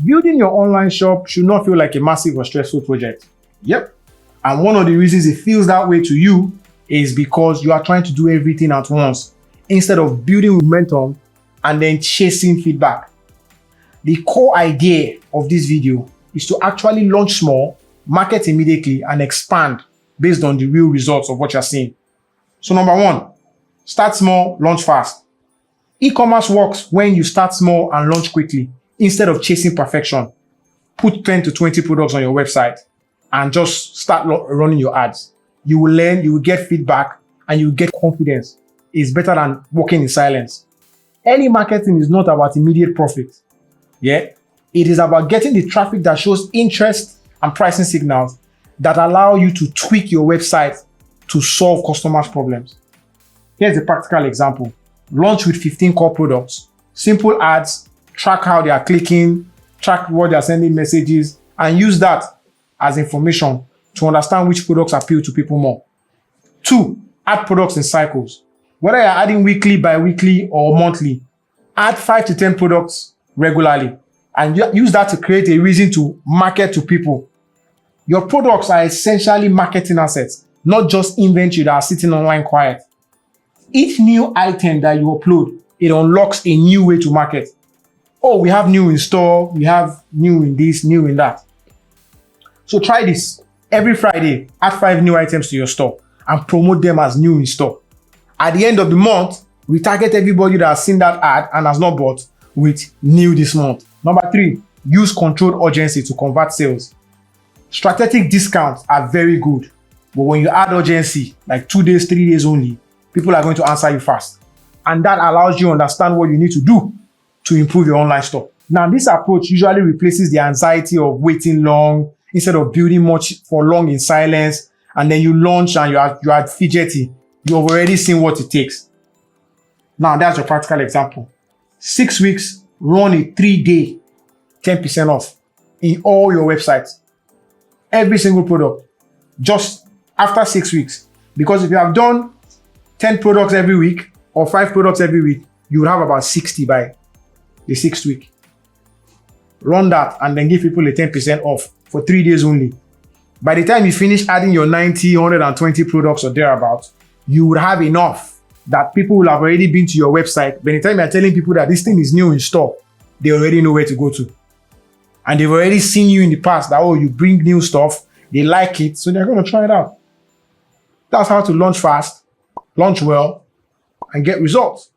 Building your online shop should not feel like a massive or stressful project. Yep. And one of the reasons it feels that way to you is because you are trying to do everything at once instead of building momentum and then chasing feedback. The core idea of this video is to actually launch small, market immediately, and expand based on the real results of what you're seeing. So number one, start small, launch fast. E-commerce works when you start small and launch quickly instead of chasing perfection. Put 10 to 20 products on your website and just start running your ads. You will learn, you will get feedback, and you will get confidence. It's better than working in silence. Early marketing is not about immediate profit. Yeah, it is about getting the traffic that shows interest and pricing signals that allow you to tweak your website to solve customers' problems. Here's a practical example. Launch with 15 core products, simple ads, track how they are clicking, track what they are sending messages, and use that as information to understand which products appeal to people more. 2, add products in cycles. Whether you're adding weekly, bi-weekly, or monthly, add 5 to 10 products regularly and use that to create a reason to market to people. Your products are essentially marketing assets, not just inventory that are sitting online quiet. Each new item that you upload, it unlocks a new way to market. Oh, we have new in store, we have new in this, new in that. So try this. Every Friday, add 5 new items to your store and promote them as new in store. At the end of the month, we target everybody that has seen that ad and has not bought with new this month. Number 3, use controlled urgency to convert sales. Strategic discounts are very good, but when you add urgency, like 2 days, 3 days only, people are going to answer you fast. And that allows you to understand what you need to do to improve your online store. Now, this approach usually replaces the anxiety of waiting long instead of building much for long in silence, and then you launch and you are fidgety. You've already seen what it takes. Now, that's your practical example. 6 weeks, run a 3-day 10% off in all your websites. Every single product, just after 6 weeks. Because if you have done 10 products every week or 5 products every week, you will have about 60 by the 6th week. Run that and then give people a 10% off for 3 days only. By the time you finish adding your 90, 120 products or thereabouts, you would have enough that people will have already been to your website. By the time you're telling people that this thing is new in store, they already know where to go to. And they've already seen you in the past that, oh, you bring new stuff, they like it, so they're going to try it out. That's how to launch fast, launch well, and get results.